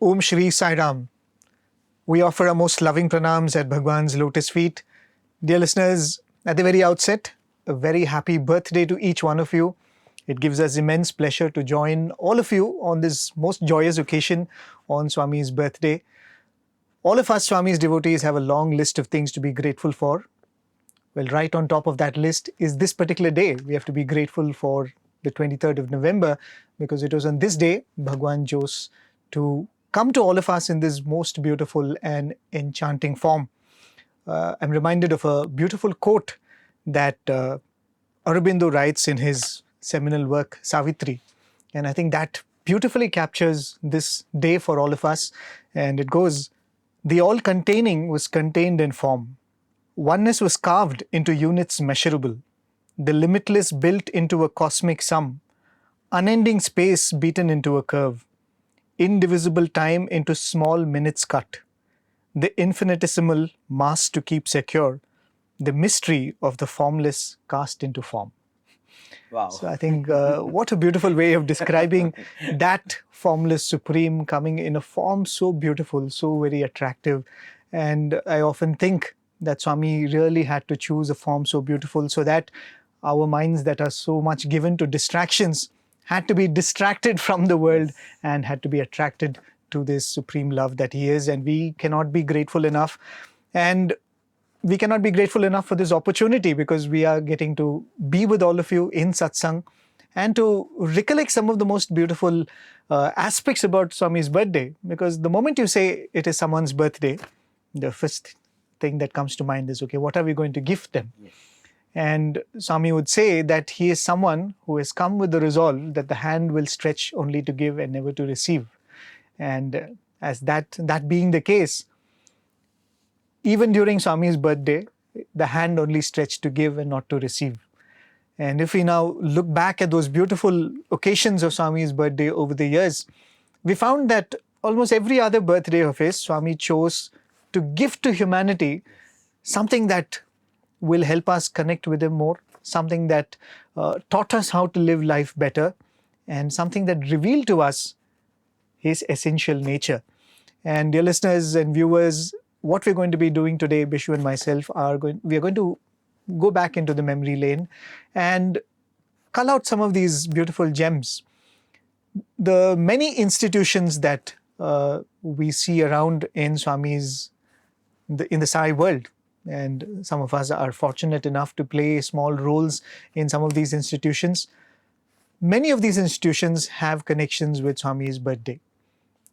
Om Sri Sai Ram. We offer our most loving pranams at Bhagwan's lotus feet. Dear listeners, at the very outset, a very happy birthday to each one of you. It gives us immense pleasure to join all of you on this most joyous occasion on Swami's birthday. All of us Swami's devotees have a long list of things to be grateful for. Well, right on top of that list is this particular day. We have to be grateful for the 23rd of November because it was on this day Bhagwan chose to come to all of us in this most beautiful and enchanting form. I'm reminded of a beautiful quote that Aurobindo writes in his seminal work, Savitri. And I think that beautifully captures this day for all of us. And it goes, "The all-containing was contained in form. Oneness was carved into units measurable. The limitless built into a cosmic sum. Unending space beaten into a curve. Indivisible time into small minutes cut. The infinitesimal mass to keep secure. The mystery of the formless cast into form." Wow. So I think what a beautiful way of describing that formless supreme coming in a form so beautiful, so very attractive. And I often think that Swami really had to choose a form so beautiful so that our minds that are so much given to distractions had to be distracted from the world and had to be attracted to this supreme love that he is. And we cannot be grateful enough. And we cannot be grateful enough for this opportunity because we are getting to be with all of you in Satsang and to recollect some of the most beautiful aspects about Swami's birthday. Because the moment you say it is someone's birthday, the first thing that comes to mind is, okay, what are we going to gift them? Yes. And Swami would say that he is someone who has come with the resolve that the hand will stretch only to give and never to receive. And as that being the case, even during Swami's birthday, the hand only stretched to give and not to receive. And if we now look back at those beautiful occasions of Swami's birthday over the years, we found that almost every other birthday of his, Swami chose to give to humanity something that will help us connect with him more, something that taught us how to live life better, and something that revealed to us his essential nature. And dear listeners and viewers, what we're going to be doing today, Bishu and myself, we are going to go back into the memory lane and cull out some of these beautiful gems. The many institutions that we see around in Swami's, in the Sai world, and some of us are fortunate enough to play small roles in some of these institutions. Many of these institutions have connections with Swami's birthday.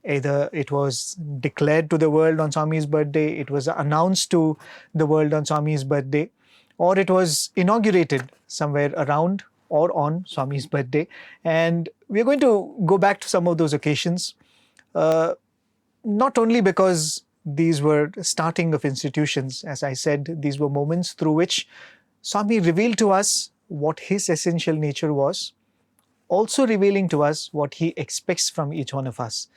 Either it was declared to the world on Swami's birthday, it was announced to the world on Swami's birthday, or it was inaugurated somewhere around or on Swami's birthday. And we're going to go back to some of those occasions, not only because these were starting of institutions. As I said, these were moments through which Swami revealed to us what his essential nature was, also revealing to us what he expects from each one of us.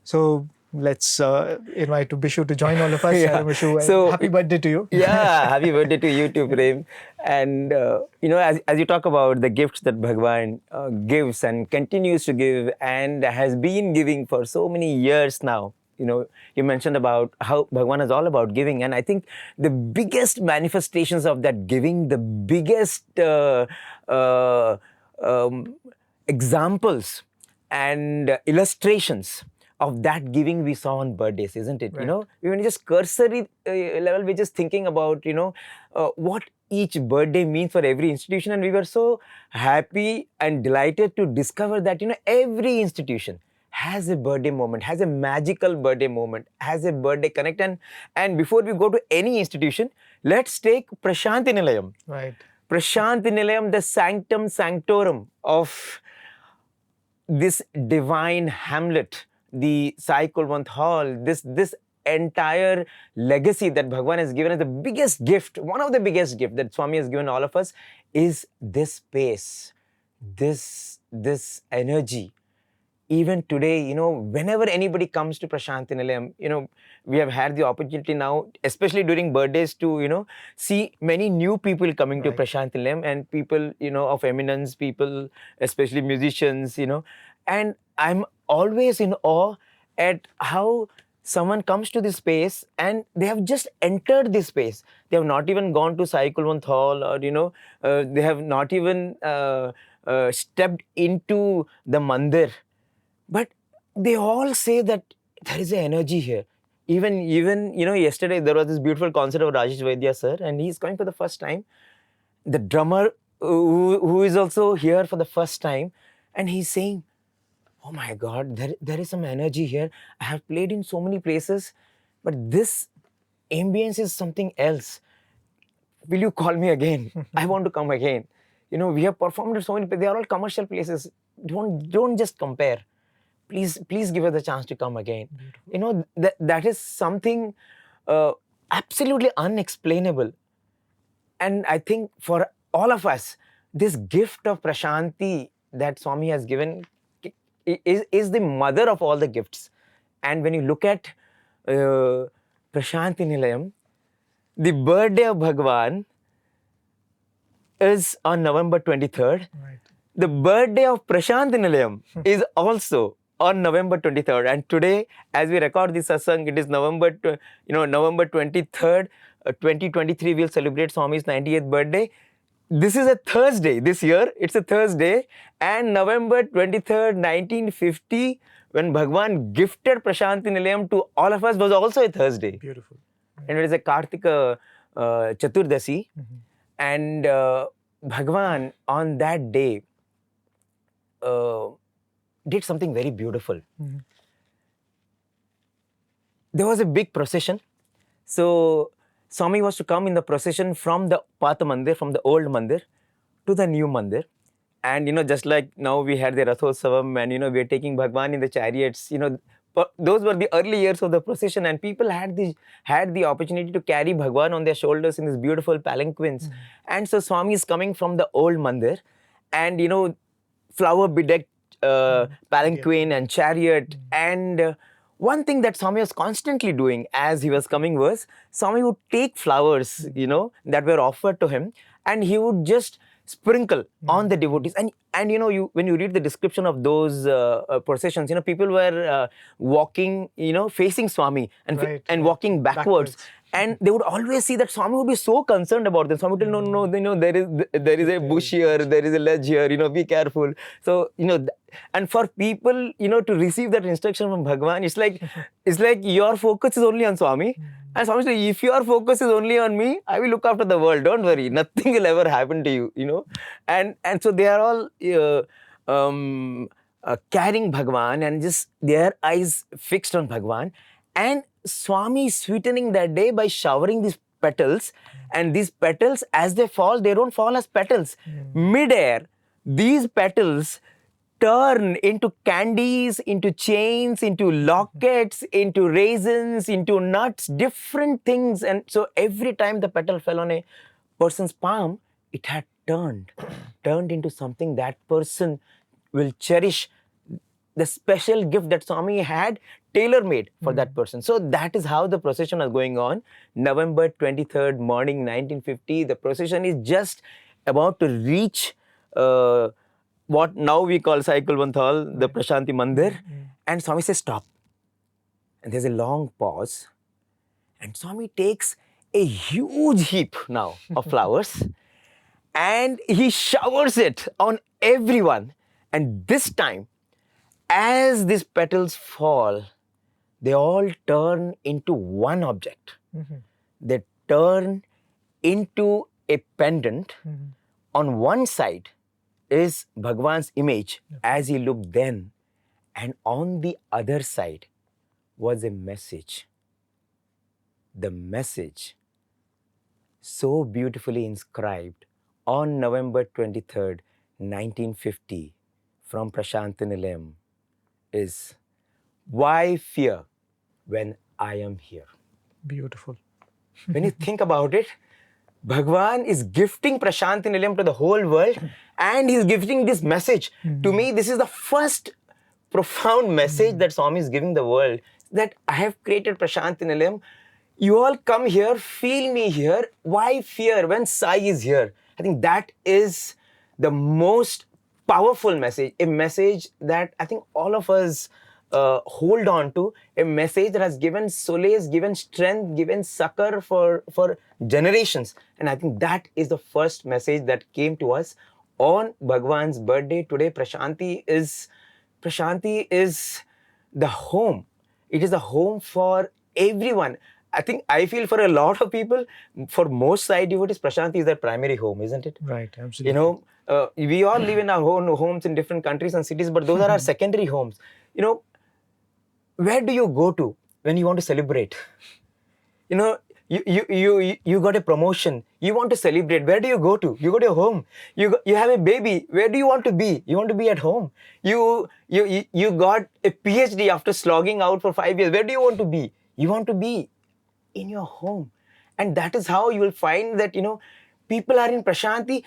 So let's invite Bishu to join all of us. Yeah. Bishu, So, happy birthday to you. Yeah, happy birthday to you too, Prem. And, as you talk about the gifts that Bhagawan gives and continues to give and has been giving for so many years now, you mentioned about how Bhagawan is all about giving. And I think the biggest manifestations of that giving, the biggest examples and illustrations of that giving we saw on birthdays, isn't it? Right. Even just cursory level, we're just thinking about, what each birthday means for every institution. And we were so happy and delighted to discover that, every institution has a birthday moment, has a magical birthday moment, has a birthday connect. And before we go to any institution, let's take Prasanthi Nilayam. Right. Prasanthi Nilayam, the sanctum sanctorum of this divine hamlet, the Sai Kulwant Hall, this entire legacy that Bhagawan has given us, the biggest gift, one of the biggest gifts that Swami has given all of us is this space, this energy. Even today, whenever anybody comes to Prasanthi Nilayam, we have had the opportunity now, especially during birthdays, to, see many new people coming to Prasanthi Nilayam and people, of eminence, people, especially musicians, and I'm always in awe at how someone comes to this space and they have just entered this space. They have not even gone to Sai Kulwant Hall, or they have not even stepped into the mandir, but they all say that there is an energy here. Even yesterday there was this beautiful concert of Rajesh Vaidya sir, and he's coming for the first time. The drummer who is also here for the first time, and he's saying, oh my God, there is some energy here. I have played in so many places, but this ambience is something else. Will you call me again? I want to come again. We have performed at so many places. They are all commercial places. Don't just compare. Please give us the chance to come again. Beautiful. That is something absolutely unexplainable. And I think for all of us, this gift of Prasanthi that Swami has given is the mother of all the gifts. And when you look at Prasanthi Nilayam, the birthday of Bhagawan is on November 23rd. Right. The birthday of Prasanthi Nilayam is also on November 23rd. And today, as we record this satsang, it is November 23rd, 2023. We'll celebrate Swami's 98th birthday. This is a Thursday. This year, it's a Thursday. And November 23rd, 1950, when Bhagawan gifted Prasanthi Nilayam to all of us, was also a Thursday. Beautiful. And it is a Kartika Chaturdasi. And Bhagawan on that day did something very beautiful. There was a big procession. So Swami was to come in the procession from the Pata Mandir, from the old Mandir to the new Mandir. And just like now we had the Rathotsavam, and we are taking Bhagawan in the chariots. Those were the early years of the procession, and people had the opportunity to carry Bhagawan on their shoulders in these beautiful palanquins. And so Swami is coming from the old Mandir, and flower bedecked palanquin and chariot. And one thing that Swami was constantly doing as he was coming was, Swami would take flowers, that were offered to him, and he would just sprinkle on the devotees. And when you read the description of those processions, people were walking, facing Swami and walking backwards. And they would always see that Swami would be so concerned about them. Swami would tell, no, there is a bush here, there is a ledge here, be careful. So, and for people, to receive that instruction from Bhagawan, it's like your focus is only on Swami. And Swami said, if your focus is only on me, I will look after the world. Don't worry, nothing will ever happen to you, And so they are all carrying Bhagawan and just their eyes fixed on Bhagawan. And Swami is sweetening that day by showering these petals. And these petals, as they fall, they don't fall as petals. Mid-air, these petals turn into candies, into chains, into lockets, into raisins, into nuts, different things. And so every time the petal fell on a person's palm, it had turned into something that person will cherish. The special gift that Swami had tailor-made for that person. So that is how the procession was going on. November 23rd morning, 1950. The procession is just about to reach what now we call Sai Kulwant Hall, the Prasanthi Mandir. And Swami says, stop. And there's a long pause. And Swami takes a huge heap now of flowers and he showers it on everyone. And this time, as these petals fall, they all turn into one object. They turn into a pendant. On one side is Bhagavan's image as he looked then. And on the other side was a message. The message, so beautifully inscribed on November 23rd, 1950, from Prasanthi Nilayam, is, why fear when I am here? Beautiful. When you think about it, Bhagavan is gifting Prasanthi Nilayam to the whole world, and he's gifting this message. To me, this is the first profound message that Swami is giving the world, that I have created Prasanthi Nilayam. You all come here, feel me here. Why fear when Sai is here? I think that is the most powerful message, a message that I think all of us hold on to, a message that has given solace, given strength, given succor for generations. And I think that is the first message that came to us on Bhagawan's birthday today. Prasanthi is the home. It is the home for everyone. I feel for a lot of people, for most Sai devotees, Prasanthi is their primary home, isn't it? Right, absolutely. You know, we all live in our own homes in different countries and cities, but those are our secondary homes. You know, where do you go to when you want to celebrate? You know, you got a promotion. You want to celebrate. Where do you go to? You go to your home. You have a baby. Where do you want to be? You want to be at home. You got a PhD after slogging out for 5 years. Where do you want to be? You want to be in your home. And that is how you will find that, you know, people are in Prasanthi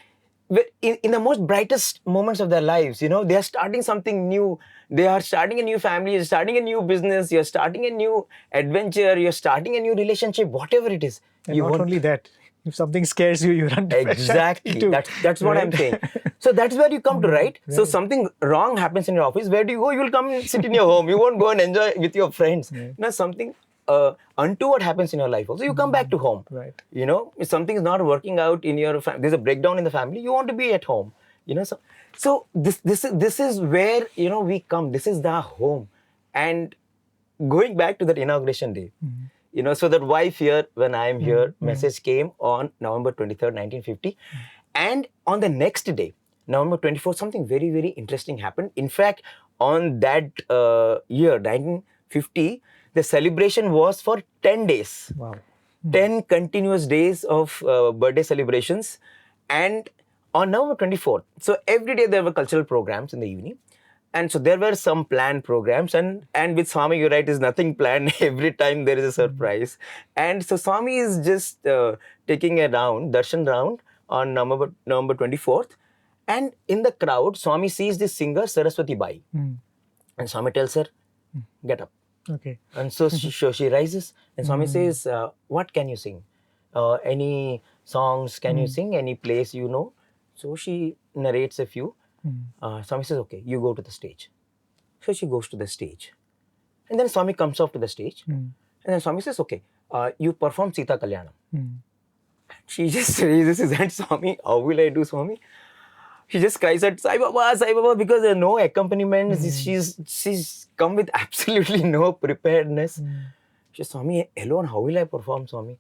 in the most brightest moments of their lives. You know, they are starting something new. They are starting a new family, you're starting a new business, you're starting a new adventure, you're starting a new relationship, whatever it is. And not only that, if something scares you, you run to exactly. Too. That's what I'm saying. So that's where you come to, right? Right. So something wrong happens in your office. Where do you go? You will come and sit in your home. You won't go and enjoy with your friends. Right. Now something untoward happens in your life also. You come back to home. Right. You know, if something is not working out in your family, there's a breakdown in the family, you want to be at home. You know, so this is where, you know, we come. This is the home. And going back to that inauguration day, you know, so that wife here, when I am here, message came on November 23rd, 1950. And on the next day, November 24th, something very, very interesting happened. In fact, on that year, 1950, the celebration was for 10 days. Wow. 10 continuous days of birthday celebrations. And on November 24th, so every day there were cultural programs in the evening. And so there were some planned programs. And with Swami, you're right, is nothing planned. Every time there is a surprise. And so Swami is just taking a round, darshan round, on November 24th. And in the crowd, Swami sees this singer, Saraswati Bai. And Swami tells her, get up. Okay. And so she rises. And Swami says, what can you sing? Any songs can you sing? Any plays you know? So she narrates a few. Swami says, okay, you go to the stage. So she goes to the stage. And then Swami comes off to the stage. And then Swami says, okay, you perform Sita Kalyanam. She just raises his hand, Swami, how will I do, Swami? She just cries out, Sai Baba, because there are no accompaniment. She's come with absolutely no preparedness. She says, Swami, alone, how will I perform, Swami?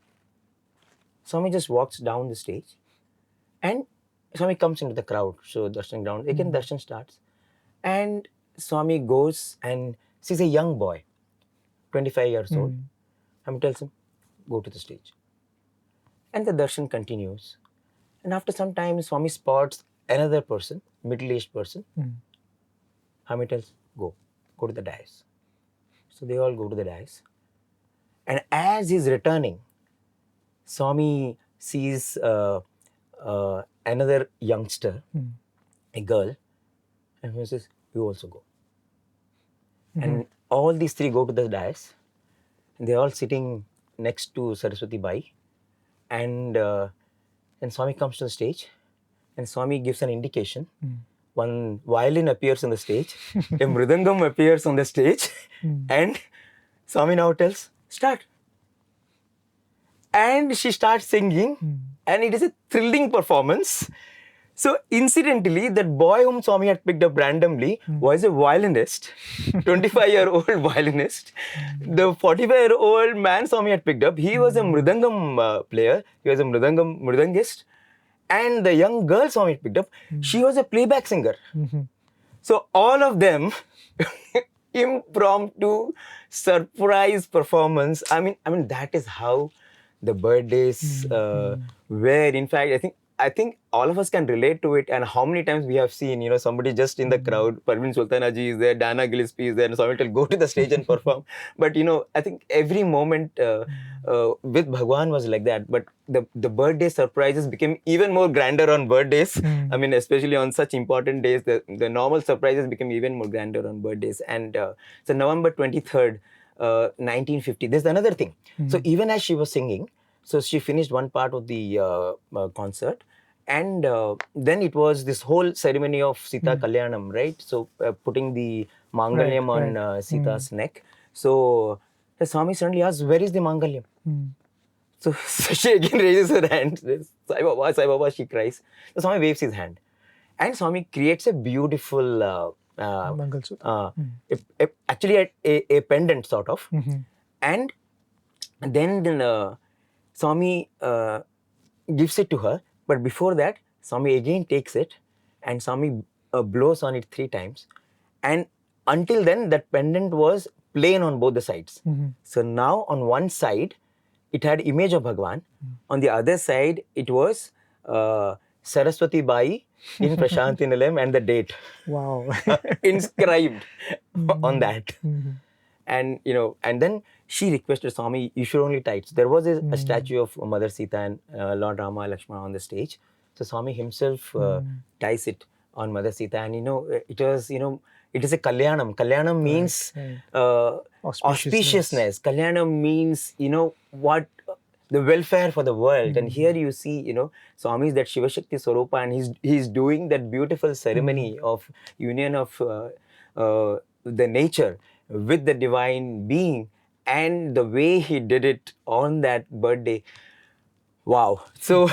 Swami just walks down the stage and Swami comes into the crowd. So darshan down. Again, darshan starts. And Swami goes and sees a young boy, 25 years old. Swami tells him, go to the stage. And the darshan continues. And after some time, Swami spots another person, middle-aged person. Swami tells, go to the dais. So they all go to the dais. And as he's returning, Swami sees another youngster, a girl, and he says, you also go. And all these three go to the dais, and they're all sitting next to Saraswati Bai. And Swami comes to the stage, and Swami gives an indication. One violin appears on the stage, a mridangam appears on the stage, and Swami now tells, start. And she starts singing, and it is a thrilling performance. So incidentally, that boy whom Swami had picked up randomly was a violinist, 25-year-old violinist. The 45-year-old man Swami had picked up, he was a mridangam player. He was a mridangist. And the young girl Swami had picked up, she was a playback singer. So all of them, impromptu, surprise performance. I mean, that is how the birthdays were. In fact, I think all of us can relate to it. And how many times we have seen, you know, somebody just in the crowd, Parveen Sultana ji is there, Dana Gillespie is there, and Swami will go to the stage and perform. But, you know, I think every moment with Bhagawan was like that. But the birthday surprises became even more grander on birthdays. I mean, especially on such important days, the normal surprises became even more grander on birthdays. And so November 23rd, 1950, there's another thing. So even as she was singing, so she finished one part of the concert, and then it was this whole ceremony of Sita Kalyanam, right? So putting the Mangalyam on Sita's neck. So the Swami suddenly asks, where is the Mangalyam? So she again raises her hand. Sai Baba, she cries. So Swami waves his hand. And Swami creates a beautiful, Mangalsutra. actually a pendant sort of. And then Swami gives it to her. But before that, Swami again takes it and Swami blows on it 3 times. And until then, that pendant was plain on both the sides. So now on one side, it had image of Bhagawan. On the other side, it was Saraswati Bai in Prasanthi Nilayam and the date. Wow. Inscribed on that. And and then she requested Swami, you should only tie it. So there was a statue of Mother Sita and Lord Rama Lakshmana on the stage. So Swami himself ties it on Mother Sita, and it was it is a kalyanam. Kalyanam means auspiciousness. Kalyanam means what, the welfare for the world. And here you see Swami is that Shiva Shakti Swarupa, and he's doing that beautiful ceremony of union of the nature with the divine being, and the way he did it on that birthday. Wow. So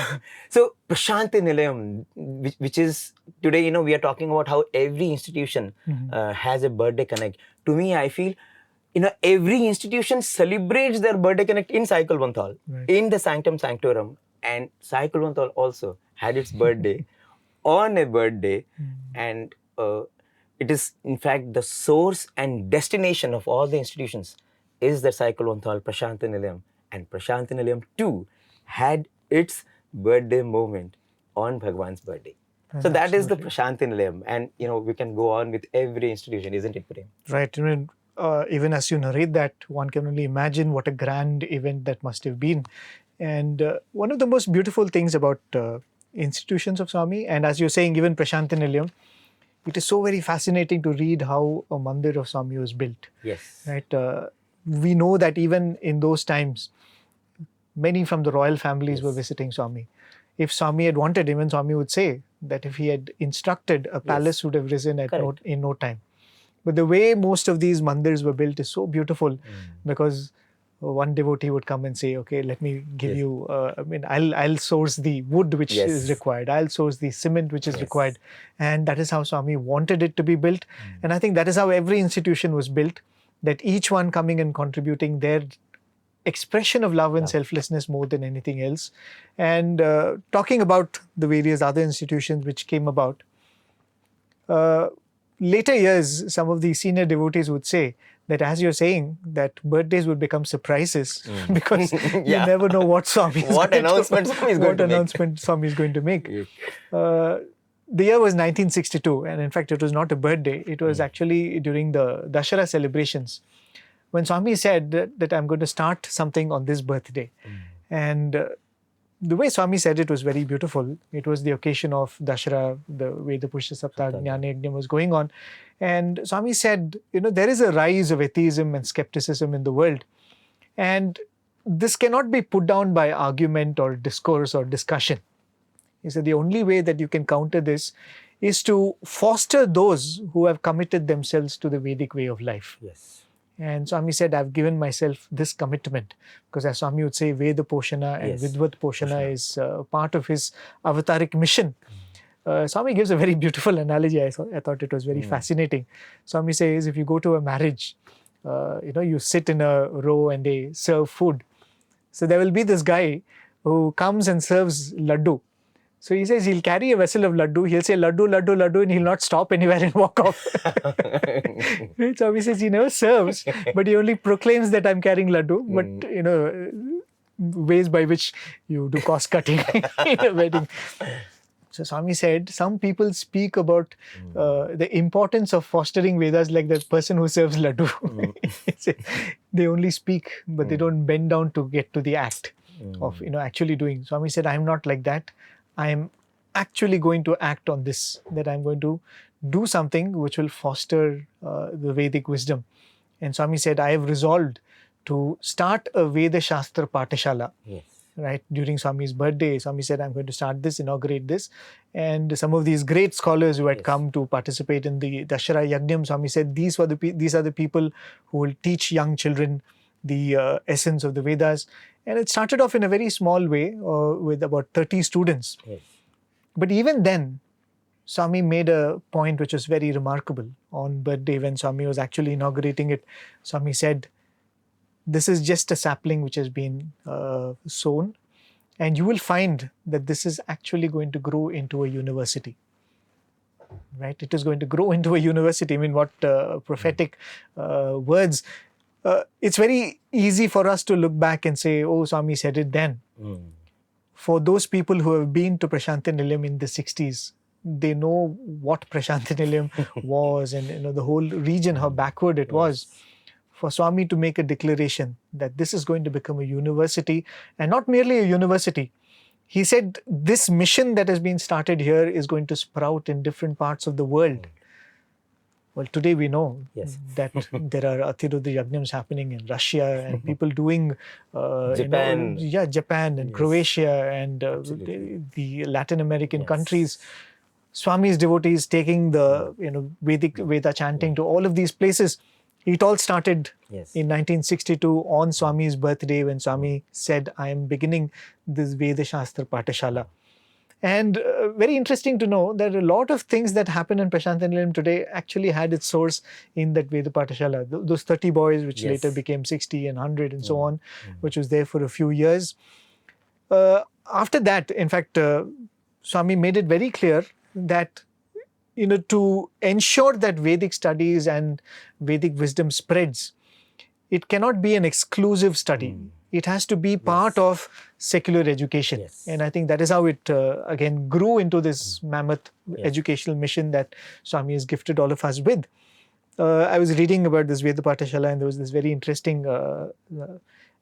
Prasanthi Nilayam, which is today, we are talking about how every institution has a birthday connect. To me, I feel, every institution celebrates their birthday connect in Sai Kulwant Hall, in the Sanctum Sanctorum. And Sai Kulwant Hall also had its birthday on a birthday. And it is, in fact, the source and destination of all the institutions is the Sai Kulwant Hall, Prasanthi Nilayam. And Prasanthi Nilayam too had its birthday moment on Bhagawan's birthday. So that is the Prasanthi Nilayam. And, we can go on with every institution, isn't it, Prem? Right. I mean, even as you narrate that, one can only imagine what a grand event that must have been. And one of the most beautiful things about institutions of Swami, and as you're saying, even Prasanthi Nilayam, it is so very fascinating to read how a mandir of Swami was built. Yes. Right. We know that even in those times, many from the royal families were visiting Swami. If Swami had wanted, even Swami would say that if he had instructed, a palace would have risen in no time. But the way most of these mandirs were built is so beautiful, because one devotee would come and say, okay, let me give you, I'll source the wood which is required. I'll source the cement which is required. And that is how Swami wanted it to be built. And I think that is how every institution was built, that each one coming and contributing their expression of love and selflessness more than anything else. And talking about the various other institutions which came about, later years, some of the senior devotees would say that, as you're saying, that birthdays would become surprises because you never know what Swami is announcement announcement Swami is going to make. The year was 1962, and in fact, it was not a birthday. It was actually during the Dashara celebrations, when Swami said that I'm going to start something on this birthday. And the way Swami said it was very beautiful. It was the occasion of Dashara, the way the Pushya Saptah Jnana Yajna was going on. And Swami said, there is a rise of atheism and skepticism in the world. And this cannot be put down by argument or discourse or discussion. He said the only way that you can counter this is to foster those who have committed themselves to the Vedic way of life. Yes. And Swami said, I've given myself this commitment, because as Swami would say, Veda Poshana and Vidvat Poshana is part of his avataric mission. Swami gives a very beautiful analogy. I thought it was very fascinating. Swami says, if you go to a marriage, you sit in a row and they serve food. So there will be this guy who comes and serves laddu. So he says he'll carry a vessel of laddu, he'll say laddu, laddu, laddu, and he'll not stop anywhere and walk off. Right? So he says he never serves, but he only proclaims that I'm carrying laddu. But, ways by which you do cost cutting in a wedding. So Swami said, some people speak about the importance of fostering Vedas like the person who serves laddu. They only speak, but they don't bend down to get to the act of actually doing. Swami said, I'm not like that. I am actually going to act on this, that I'm going to do something which will foster the Vedic wisdom. And Swami said, I have resolved to start a Veda Shastra Patashala right? During Swami's birthday, Swami said, I'm going to start this, inaugurate this. And some of these great scholars who had Yes. come to participate in the Dashara Yajnam, Swami said, these are the people who will teach young children the essence of the Vedas. And it started off in a very small way with about 30 students. Yes. But even then, Swami made a point which was very remarkable. On birthday, when Swami was actually inaugurating it, Swami said, this is just a sapling which has been sown, and you will find that this is actually going to grow into a university. Right? It is going to grow into a university. I mean, what prophetic words. It's very easy for us to look back and say, oh, Swami said it then. For those people who have been to Prasanthi Nilayam in the 60s, they know what Prasanthi Nilayam was, and the whole region, how backward it was. For Swami to make a declaration that this is going to become a university, and not merely a university. He said this mission that has been started here is going to sprout in different parts of the world. Well, today we know that there are Atirudra Yajnams happening in Russia, and people doing Japan. Japan and Croatia and the Latin American countries. Swami's devotees taking the Vedic Veda chanting to all of these places. It all started in 1962 on Swami's birthday, when Swami said, I am beginning this Veda Shastra Patashala. And very interesting to know that a lot of things that happen in Prasanthi Nilayam today actually had its source in that Veda Patashala. Those 30 boys, which later became 60 and 100 and so on, which was there for a few years. After that, in fact, Swami made it very clear that to ensure that Vedic studies and Vedic wisdom spreads, it cannot be an exclusive study. It has to be part of secular education. And I think that is how it again grew into this mammoth educational mission that Swami has gifted all of us with. I was reading about this Veda Patashala, and there was this very interesting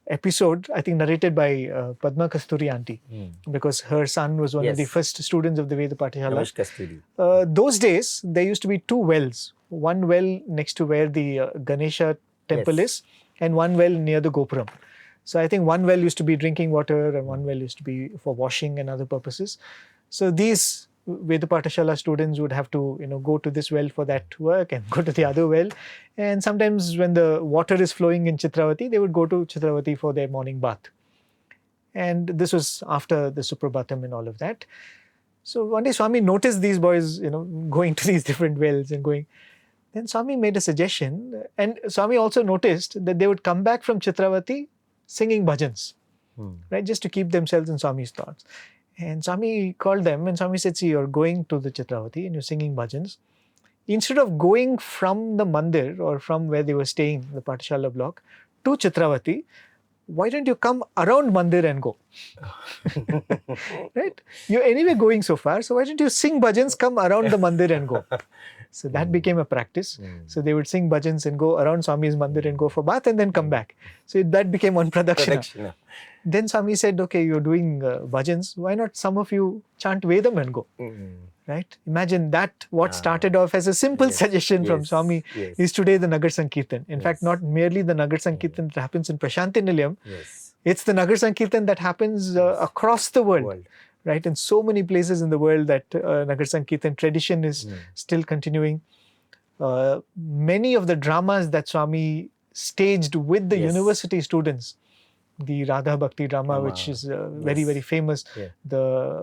episode, I think narrated by Padma Kasturi auntie, because her son was one of the first students of the Veda Patashala. Those days, there used to be two wells. One well next to where the Ganesha temple is, and one well near the Gopuram. So I think one well used to be drinking water, and one well used to be for washing and other purposes. So these Veda Patashala students would have to go to this well for that work and go to the other well. And sometimes when the water is flowing in Chitravati, they would go to Chitravati for their morning bath. And this was after the Suprabhatam and all of that. So one day Swami noticed these boys going to these different wells and going. Then Swami made a suggestion, and Swami also noticed that they would come back from Chitravati singing bhajans, right, just to keep themselves in Swami's thoughts. And Swami called them, and Swami said, see, you're going to the Chitravati and you're singing bhajans. Instead of going from the mandir or from where they were staying, the Patashala block, to Chitravati, why don't you come around mandir and go? Right? You're anyway going so far, so why don't you sing bhajans, come around the mandir and go? So that became a practice. So they would sing bhajans and go around Swami's mandir and go for bath and then come back. So that became one pradakshina. Then Swami said, okay, you're doing bhajans, why not some of you chant Vedam and go? Right? Imagine that what started off as a simple suggestion from Swami is today the Nagar Sankirtan. In fact, not merely the Nagar Sankirtan that happens in Prasanthi Nilayam, it's the Nagar Sankirtan that happens across the world. Right? In so many places in the world that Nagar Sankirtan tradition is still continuing. Many of the dramas that Swami staged with the university students, the Radha Bhakti drama, which is very, very famous, the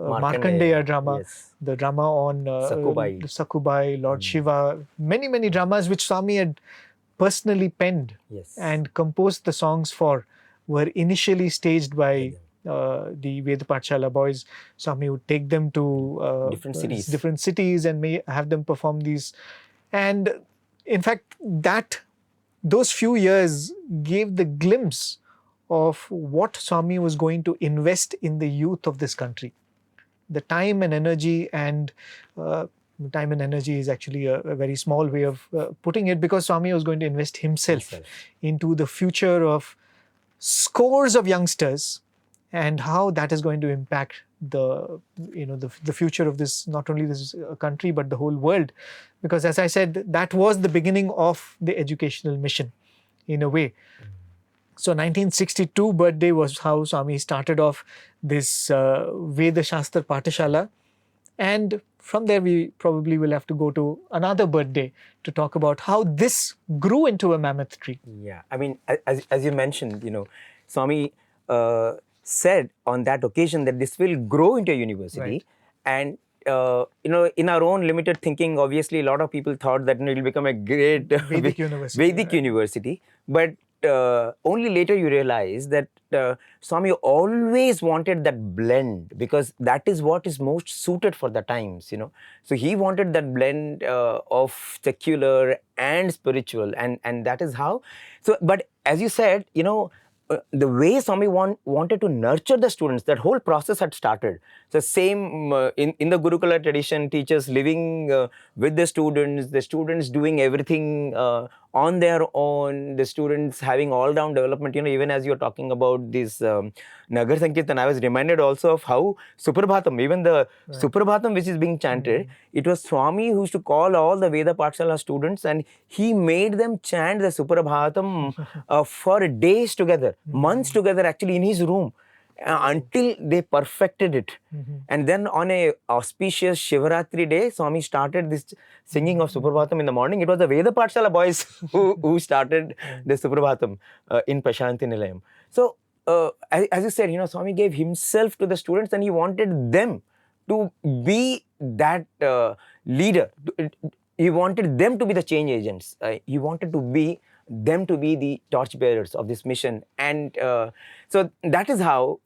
Markandeya drama, the drama on Sakubai, Lord Shiva, many, many dramas which Swami had personally penned and composed the songs for, were initially staged by the Veda Patshala boys. Swami would take them to different cities and may have them perform these. And in fact, those few years gave the glimpse of what Swami was going to invest in the youth of this country. The time and energy, and time and energy is actually a very small way of putting it, because Swami was going to invest himself into the future of scores of youngsters, and how that is going to impact the future of this, not only this country but the whole world. Because as I said, that was the beginning of the educational mission in a way. So 1962 birthday was how Swami started off this Veda Shastra Patashala. And from there, we probably will have to go to another birthday to talk about how this grew into a mammoth tree. Yeah, I mean, as you mentioned, Swami said on that occasion that this will grow into a university. Right. And, in our own limited thinking, obviously, a lot of people thought that it will become a great Vedic university. Vedic university. But only later you realize that Swami always wanted that blend, because that is what is most suited for the times, So he wanted that blend of secular and spiritual, and that is how. So, but as you said, the way Swami wanted to nurture the students, that whole process had started. So same in the Gurukula tradition, teachers living with the students doing everything on their own, the students having all-round development. Even as you're talking about this Nagar Sankirtan, I was reminded also of how Suprabhatam, even the Suprabhatam which is being chanted, it was Swami who used to call all the Veda Pathshala students, and he made them chant the Suprabhatam for days together, months together actually in his room. Until they perfected it. And then on a auspicious Shivaratri day, Swami started this singing of Suprabhatam in the morning. It was the Veda Pathshala boys who started the Suprabhatam in Prasanthi Nilayam. So, as you said, Swami gave himself to the students, and he wanted them to be that leader. He wanted them to be the change agents. He wanted them to be the torchbearers of this mission. And so that is how,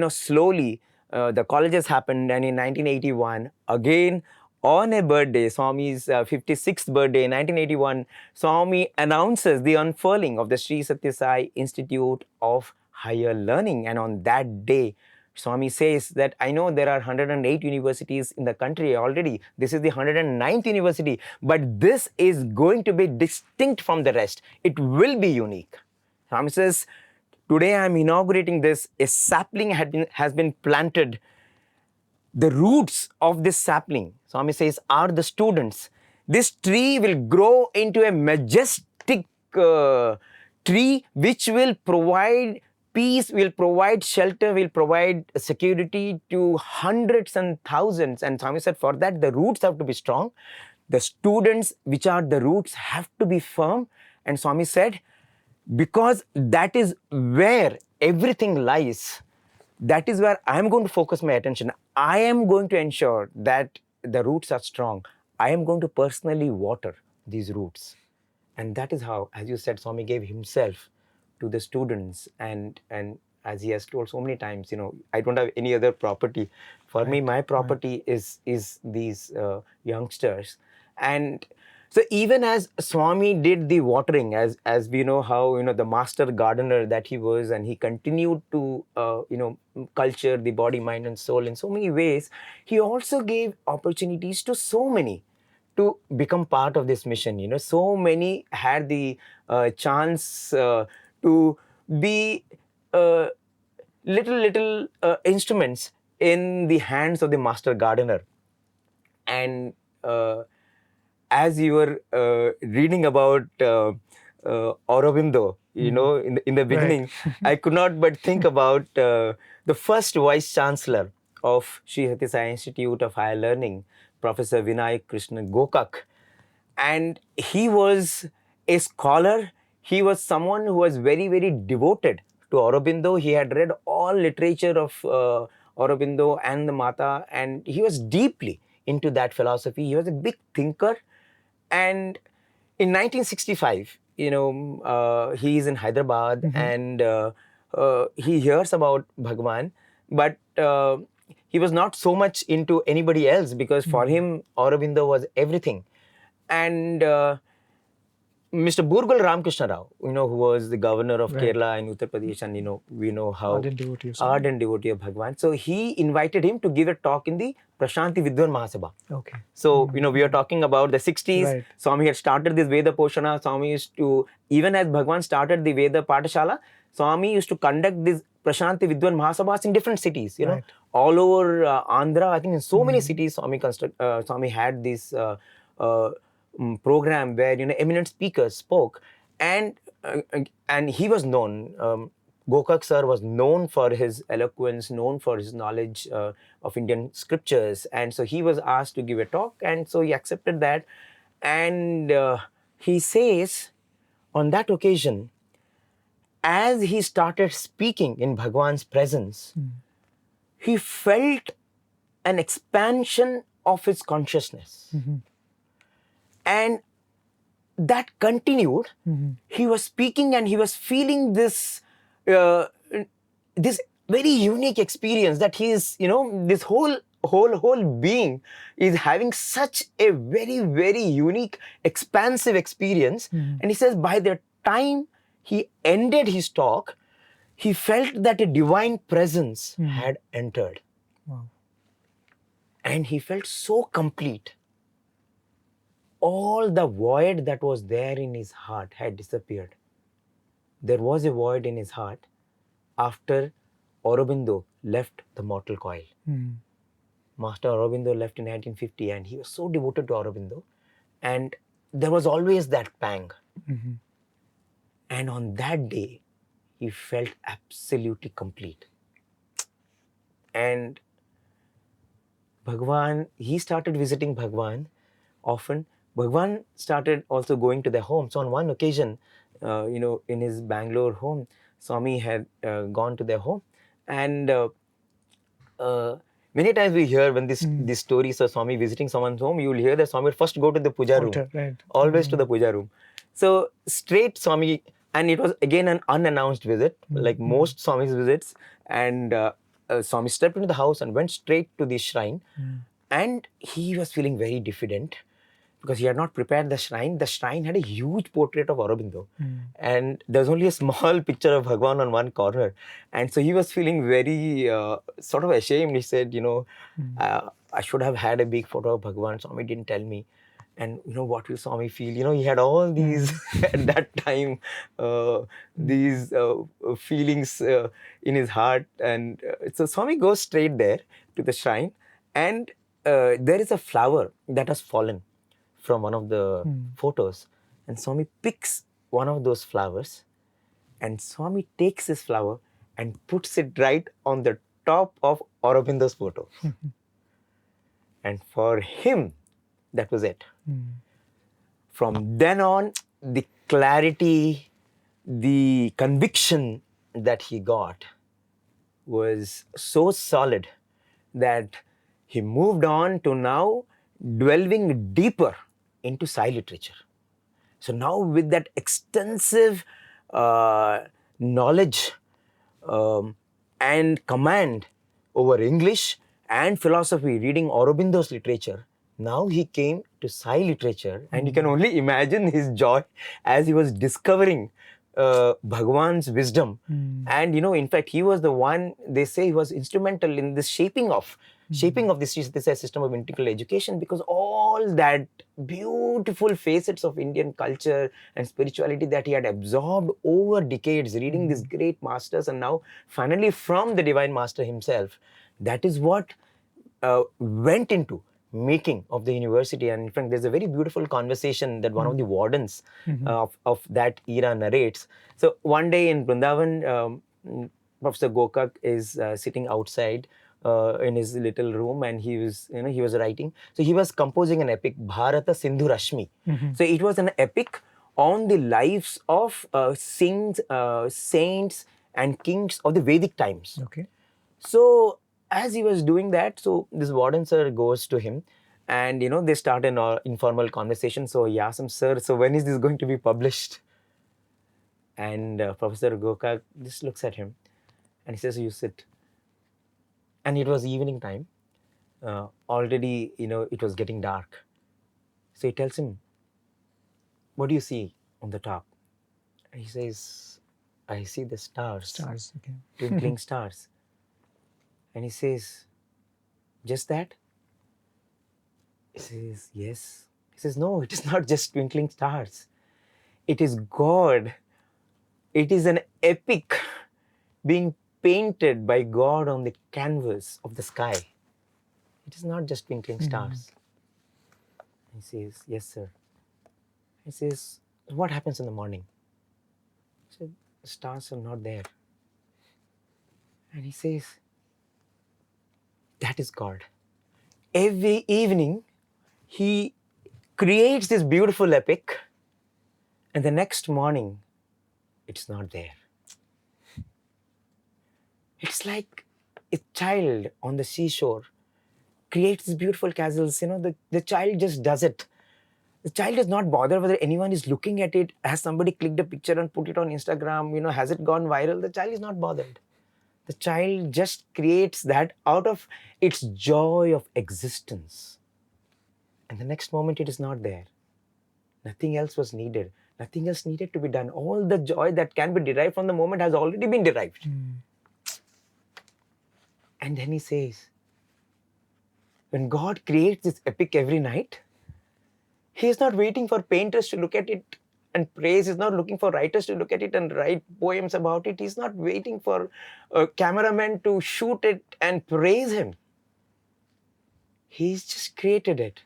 slowly the colleges happened. And in 1981, again, on a birthday, Swami's 56th birthday, 1981, Swami announces the unfurling of the Sri Sathya Sai Institute of Higher Learning. And on that day, Swami says that I know there are 108 universities in the country already. This is the 109th university, but this is going to be distinct from the rest. It will be unique. Swami says, today I am inaugurating this. A sapling has been planted. The roots of this sapling, Swami says, are the students. This tree will grow into a majestic tree which will provide peace, will provide shelter, will provide security to hundreds and thousands. And Swami said, for that, the roots have to be strong. The students, which are the roots, have to be firm. And Swami said, because that is where everything lies, that is where I am going to focus my attention. I am going to ensure that the roots are strong. I am going to personally water these roots. And that is how, as you said, Swami gave himself to the students. And as he has told so many times, I don't have any other property. For me, my property is these youngsters. And so even as Swami did the watering, as we know how, the master gardener that he was, and he continued to, culture the body, mind and soul in so many ways, he also gave opportunities to so many to become part of this mission. So many had the chance to be little instruments in the hands of the master gardener. And as you were reading about Aurobindo, in the beginning, I could not but think about the first vice chancellor of Sri Sathya Sai Institute of Higher Learning, Professor Vinayak Krishna Gokak. And he was a scholar. He was someone who was very, very devoted to Aurobindo. He had read all literature of Aurobindo and the Mata, and he was deeply into that philosophy. He was a big thinker. And in 1965, he is in Hyderabad, and he hears about Bhagawan, but he was not so much into anybody else, because for him, Aurobindo was everything. And Mr. Burgal Ramakrishna Rao, who was the governor of Kerala and Uttar Pradesh, and we know how ardent devotee of Bhagawan. So he invited him to give a talk in the Prasanthi Vidwan Mahasabha. Okay. So we are talking about the 60s. Swami had started this Veda Poshana. Swami used to, even as Bhagawan started the Veda Patashala, Swami used to conduct this Prasanthi Vidwan Mahasabhas in different cities. All over Andhra. I think in so many cities, Swami had this program where eminent speakers spoke. And and he was known. Gokak sir was known for his eloquence, known for his knowledge of Indian scriptures, and so he was asked to give a talk, and so he accepted that, and he says on that occasion, as he started speaking in Bhagwan's presence, he felt an expansion of his consciousness. And that continued. He was speaking and he was feeling this this very unique experience that he is, this whole being is having such a very, very unique, expansive experience. And he says by the time he ended his talk, he felt that a divine presence had entered. Wow. And he felt so complete. All the void that was there in his heart had disappeared. There was a void in his heart after Aurobindo left the mortal coil. Master Aurobindo left in 1950 and he was so devoted to Aurobindo. And there was always that pang. And on that day, he felt absolutely complete. And Bhagawan, he started visiting Bhagawan often. Bhagawan started also going to their home. So on one occasion, in his Bangalore home, Swami had gone to their home. And many times we hear when these stories of Swami visiting someone's home, you will hear that Swami will first go to the puja room. Right. Always to the puja room. So straight Swami, and it was again an unannounced visit, like most Swami's visits. And Swami stepped into the house and went straight to the shrine. And he was feeling very diffident because he had not prepared the shrine. The shrine had a huge portrait of Aurobindo. And there was only a small picture of Bhagawan on one corner. And so he was feeling very sort of ashamed. He said, I should have had a big photo of Bhagawan. Swami didn't tell me. And what will Swami feel? He had all these at that time, these feelings in his heart. And so Swami goes straight there to the shrine. And there is a flower that has fallen from one of the photos. And Swami picks one of those flowers. And Swami takes this flower and puts it right on the top of Aurobindo's photo. And for him, that was it. From then on, the clarity, the conviction that he got was so solid that he moved on to now delving deeper into Sai literature. So now with that extensive knowledge and command over English and philosophy, reading Aurobindo's literature, now he came to Sai literature, and you can only imagine his joy as he was discovering Bhagawan's wisdom. And in fact, he was the one, they say he was instrumental in this shaping of this Sri Sathya Sai system of integral education, because all that beautiful facets of Indian culture and spirituality that he had absorbed over decades, reading these great masters, and now finally from the Divine Master himself, that is what went into making of the university. And in fact, there's a very beautiful conversation that one of the wardens of that era narrates. So one day in Vrindavan, Professor Gokak is sitting outside in his little room, and he was writing. So he was composing an epic, Bharata Sindhu Rashmi. So it was an epic on the lives of saints and kings of the Vedic times. Okay. So as he was doing that, so this warden sir goes to him, and they start an informal conversation. So he asks him, sir, so when is this going to be published? And Professor Gokak just looks at him and he says, you sit. And it was evening time. Already, it was getting dark. So he tells him, what do you see on the top? And he says, I see the stars. Stars, okay. Twinkling stars. And he says, just that? He says, yes. He says, no, it is not just twinkling stars. It is God. It is an epic being painted by God on the canvas of the sky. It is not just twinkling stars. He says, yes, sir. He says, what happens in the morning? the stars are not there. And he says, that is God. Every evening, he creates this beautiful epic, and the next morning, it's not there. It's like a child on the seashore creates these beautiful castles. The child just does it. The child does not bother whether anyone is looking at it. Has somebody clicked a picture and put it on Instagram? Has it gone viral? The child is not bothered. The child just creates that out of its joy of existence. And the next moment it is not there. Nothing else was needed. Nothing else needed to be done. All the joy that can be derived from the moment has already been derived. And then he says, when God creates this epic every night, he is not waiting for painters to look at it and praise. He's not looking for writers to look at it and write poems about it. He's not waiting for a cameraman to shoot it and praise him. He's just created it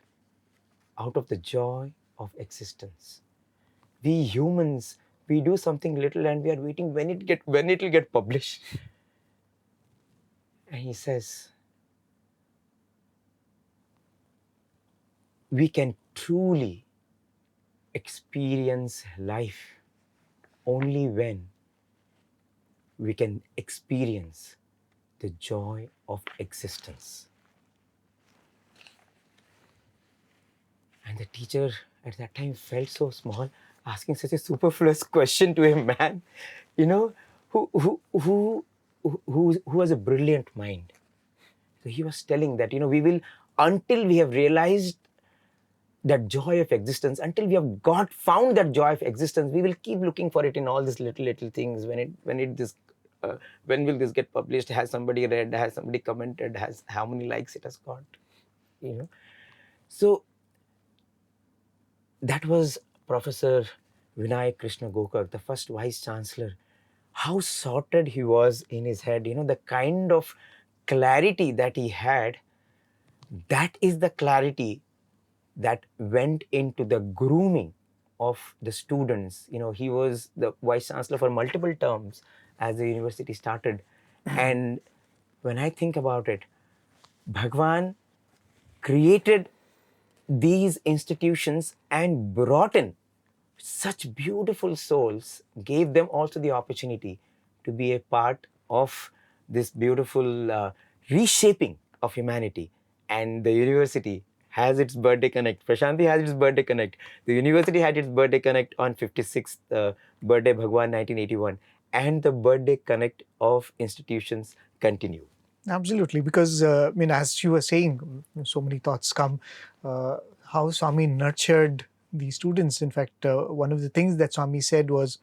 out of the joy of existence. We humans, we do something little and we are waiting when it will get published. And he says, we can truly experience life only when we can experience the joy of existence. And the teacher at that time felt so small, asking such a superfluous question to a man, who has a brilliant mind. So he was telling that, we will, until we have realized that joy of existence, until we have found that joy of existence, we will keep looking for it in all these little things. When will this get published? Has somebody read? Has somebody commented? How many likes it has got? So that was Professor Vinay Krishna Gokar, the first Vice Chancellor. How sorted he was in his head, the kind of clarity that he had, that is the clarity that went into the grooming of the students. He was the Vice Chancellor for multiple terms as the university started. And when I think about it, Bhagawan created these institutions and brought in such beautiful souls, gave them also the opportunity to be a part of this beautiful reshaping of humanity. And the university has its birthday connect. Prasanthi has its birthday connect. The university had its birthday connect on 56th birthday Bhagawan 1981. And the birthday connect of institutions continue. Absolutely, because as you were saying, so many thoughts come. How Swami nurtured the students. In fact, one of the things that Swami said was,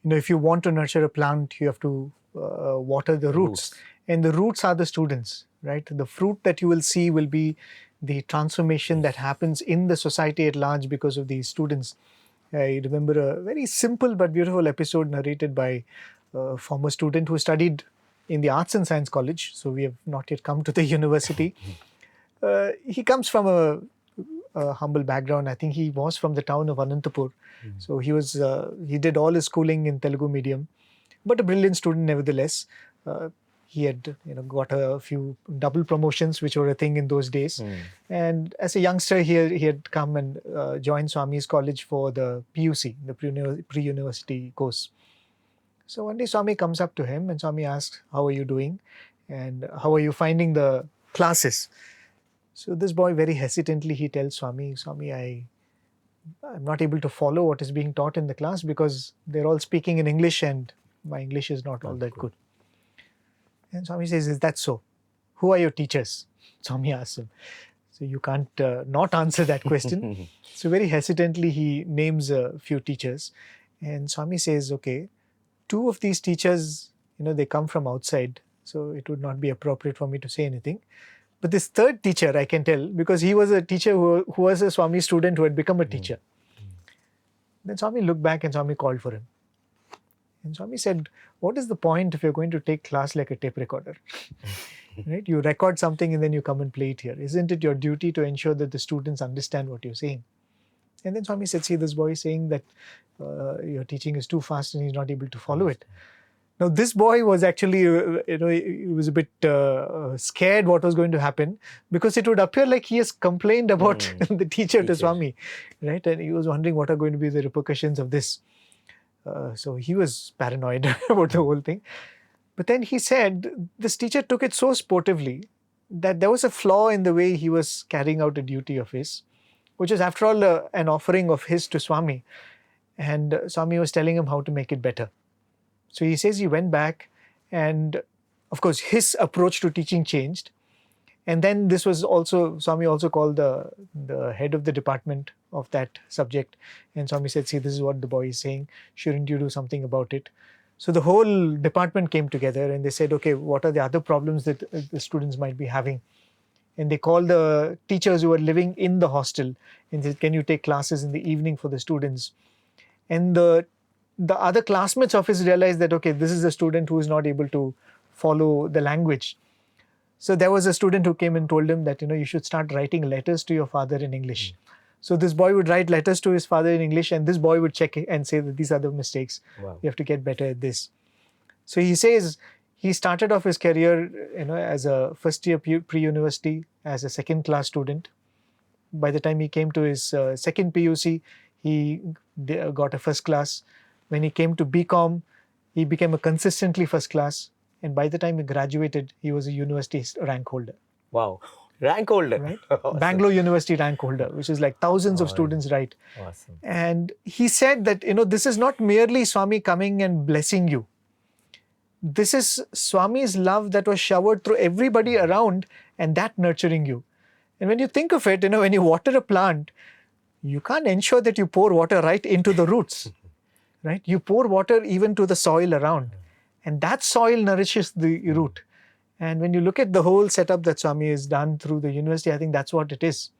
if you want to nurture a plant, you have to water the roots. And the roots are the students, right? The fruit that you will see will be the transformation that happens in the society at large because of these students. I remember a very simple but beautiful episode narrated by a former student who studied in the Arts and Science College. So we have not yet come to the university. He comes from a humble background. I think he was from the town of Anantapur. So he did all his schooling in Telugu medium, but a brilliant student nevertheless. He had got a few double promotions, which were a thing in those days. And as a youngster, he had come and joined Swami's college for the PUC, the pre-university course. So one day Swami comes up to him and Swami asks, how are you doing? And how are you finding the classes? So this boy very hesitantly, he tells Swami, I'm not able to follow what is being taught in the class because they're all speaking in English and my English is not all that good. And Swami says, is that so? Who are your teachers? Swami asks him. So you can't not answer that question. So very hesitantly, he names a few teachers. And Swami says, okay, two of these teachers, they come from outside. So it would not be appropriate for me to say anything. But this third teacher, I can tell, because he was a teacher who was a Swami student who had become a teacher. Then Swami looked back and Swami called for him. And Swami said, what is the point if you're going to take class like a tape recorder? Right? You record something and then you come and play it here. Isn't it your duty to ensure that the students understand what you're saying? And then Swami said, see, this boy is saying that your teaching is too fast and he's not able to follow it. Now, this boy was actually, he was a bit scared what was going to happen, because it would appear like he has complained about the teacher to Swami, right? And he was wondering what are going to be the repercussions of this. So he was paranoid about the whole thing. But then he said this teacher took it so sportively that there was a flaw in the way he was carrying out a duty of his, which is after all an offering of his to Swami. And Swami was telling him how to make it better. So he says he went back, and of course his approach to teaching changed. And then this was also, Swami also called the head of the department of that subject. And Swami said, see, this is what the boy is saying. Shouldn't you do something about it? So the whole department came together and they said, okay, what are the other problems that the students might be having? And they called the teachers who were living in the hostel and said, can you take classes in the evening for the students? And the other classmates of his realized that, okay, this is a student who is not able to follow the language. So there was a student who came and told him that, you should start writing letters to your father in English. So this boy would write letters to his father in English, and this boy would check and say that these are the mistakes. Wow. You have to get better at this. So he says he started off his career, as a first year pre-university as a second class student. By the time he came to his second PUC, he got a first class. When he came to BCom, he became a consistently first class. And by the time he graduated, he was a university rank holder. Wow. Rank holder. Right? Awesome. Bangalore University rank holder, which is like thousands of students write. Awesome. And he said that, this is not merely Swami coming and blessing you. This is Swami's love that was showered through everybody around and that nurturing you. And when you think of it, when you water a plant, you can't ensure that you pour water right into the roots. Right? You pour water even to the soil around, and that soil nourishes the root. And when you look at the whole setup that Swami has done through the university, I think that's what it is.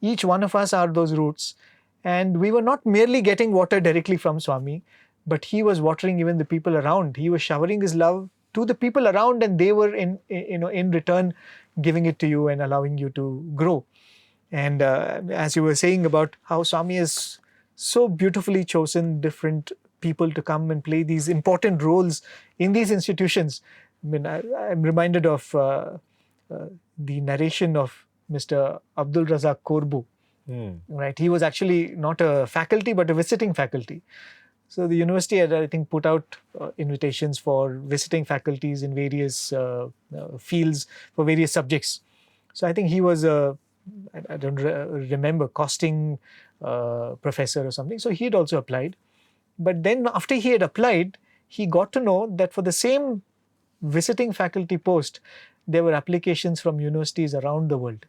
Each one of us are those roots, and we were not merely getting water directly from Swami, but he was watering even the people around. He was showering his love to the people around, and they were in return giving it to you and allowing you to grow. And as you were saying about how Swami has so beautifully chosen different people to come and play these important roles in these institutions. I mean, I'm reminded of the narration of Mr. Abdul Razak Korbu. Right? He was actually not a faculty, but a visiting faculty. So the university had, I think, put out invitations for visiting faculties in various fields for various subjects. So I think he was I don't remember, costing professor or something. So he had also applied. But then after he had applied, he got to know that for the same visiting faculty post, there were applications from universities around the world.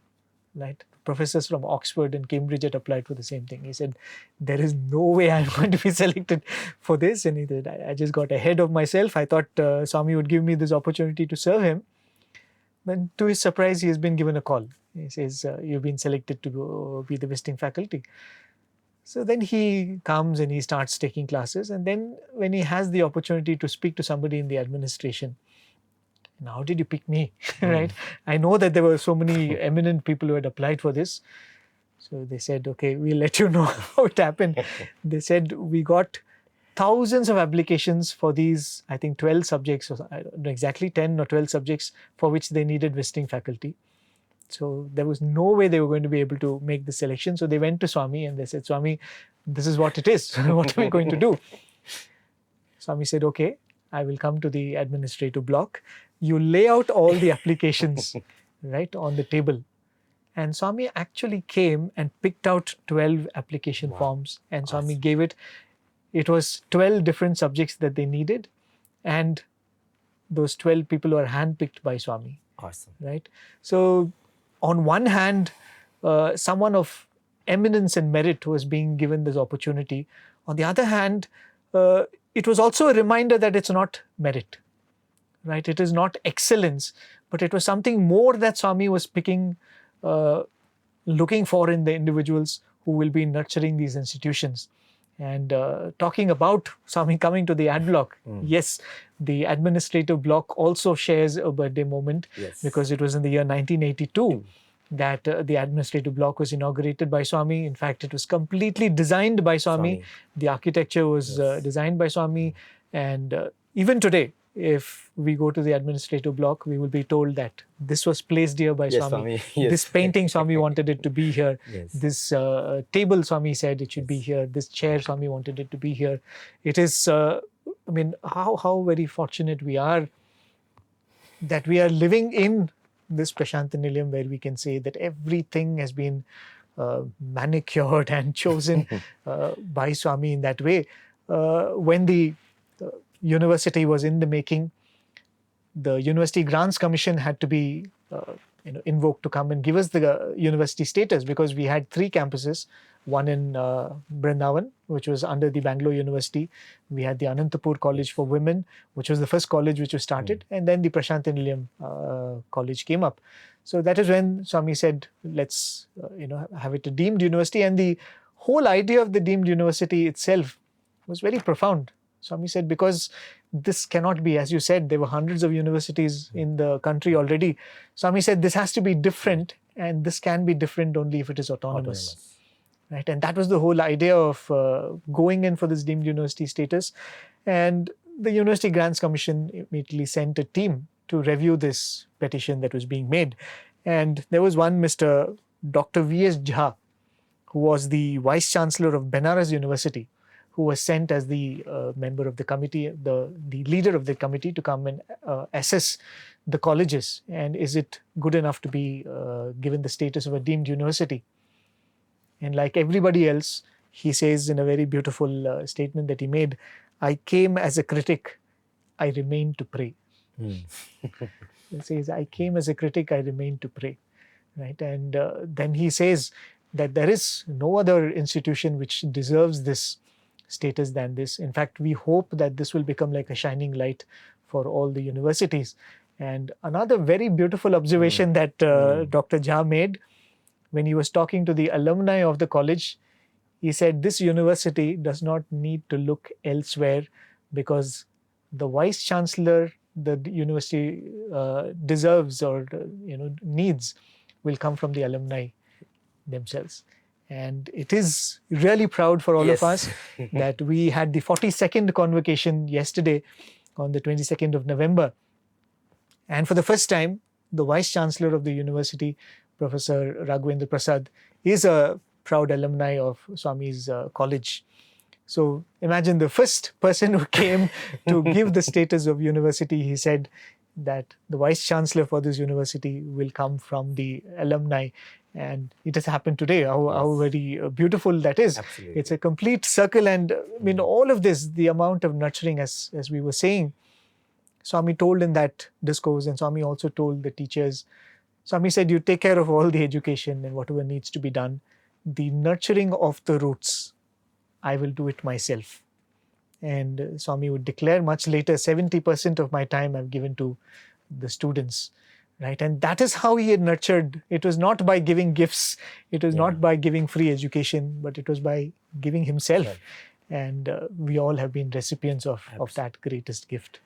Right? Professors from Oxford and Cambridge had applied for the same thing. He said, there is no way I'm going to be selected for this. And he said, I just got ahead of myself. I thought Swami would give me this opportunity to serve him. But to his surprise, he has been given a call. He says, you've been selected to be the visiting faculty. So then he comes and he starts taking classes. And then when he has the opportunity to speak to somebody in the administration, and how did you pick me? Right? I know that there were so many eminent people who had applied for this. So they said, okay, we'll let you know how it happened. They said, we got thousands of applications for these, I think 12 subjects, or I don't know exactly 10 or 12 subjects for which they needed visiting faculty. So there was no way they were going to be able to make the selection. So they went to Swami and they said, Swami, this is what it is. What are we going to do? Swami said, okay, I will come to the administrative block. You lay out all the applications right on the table. And Swami actually came and picked out 12 application forms, and Swami gave it. It was 12 different subjects that they needed, and those 12 people were handpicked by Swami. Awesome. Right? So on one hand, someone of eminence and merit was being given this opportunity. On the other hand, it was also a reminder that it's not merit. Right? It is not excellence, but it was something more that Swami was picking, looking for in the individuals who will be nurturing these institutions. And talking about Swami coming to the ad block, yes, the administrative block also shares a birthday moment because it was in the year 1982. that the administrative block was inaugurated by Swami. In fact, it was completely designed by Swami. Swami. The architecture was Yes. designed by Swami. And even today, if we go to the administrative block, we will be told that this was placed here by Yes, Swami. Swami. Yes. This painting, Swami wanted it to be here. Yes. This table, Swami said it should be here. This chair, Swami wanted it to be here. It is, I mean, how very fortunate we are that we are living in this Prasanthi Nilayam, where we can say that everything has been manicured and chosen by Swami in that way. When the university was in the making, the University Grants Commission had to be invoked to come and give us the university status, because we had 3 campuses, one in Brindavan, which was under the Bangalore University. We had the Anantapur College for Women, which was the first college which was started, and then the Prasanthi Nilayam College came up. So that is when Swami said, let's have it a deemed university. And the whole idea of the deemed university itself was very profound. Swami said, because this cannot be, as you said, there were hundreds of universities in the country already. Swami said, this has to be different, and this can be different only if it is autonomous. Right? And that was the whole idea of going in for this deemed university status. And the University Grants Commission immediately sent a team to review this petition that was being made. And there was one Mr. Dr. V.S. Jha, who was the Vice Chancellor of Benares University, who was sent as the member of the committee, the leader of the committee, to come and assess the colleges and is it good enough to be given the status of a deemed university. And like everybody else, he says in a very beautiful statement that he made, I came as a critic, I remain to pray. He says, I came as a critic, I remain to pray. Right? And then he says that there is no other institution which deserves this status than this. In fact, we hope that this will become like a shining light for all the universities. And another very beautiful observation that Dr. Jha made when he was talking to the alumni of the college, he said, this university does not need to look elsewhere because the Vice Chancellor the university deserves or needs will come from the alumni themselves. And it is really proud for all of us that we had the 42nd convocation yesterday on the 22nd of November. And for the first time, the Vice Chancellor of the university, Professor Raghavendra Prasad, is a proud alumni of Swami's college. So imagine the first person who came to give the status of university, he said that the Vice Chancellor for this university will come from the alumni. And it has happened today. How very beautiful that is. Absolutely. It's a complete circle. And I mean, all of this, the amount of nurturing, as we were saying, Swami told in that discourse, and Swami also told the teachers, Swami said, you take care of all the education and whatever needs to be done. The nurturing of the roots, I will do it myself. And Swami would declare much later, 70% of my time I've given to the students. Right? And that is how he had nurtured. It was not by giving gifts. It was not by giving free education, but it was by giving himself. Right. And we all have been recipients of that greatest gift.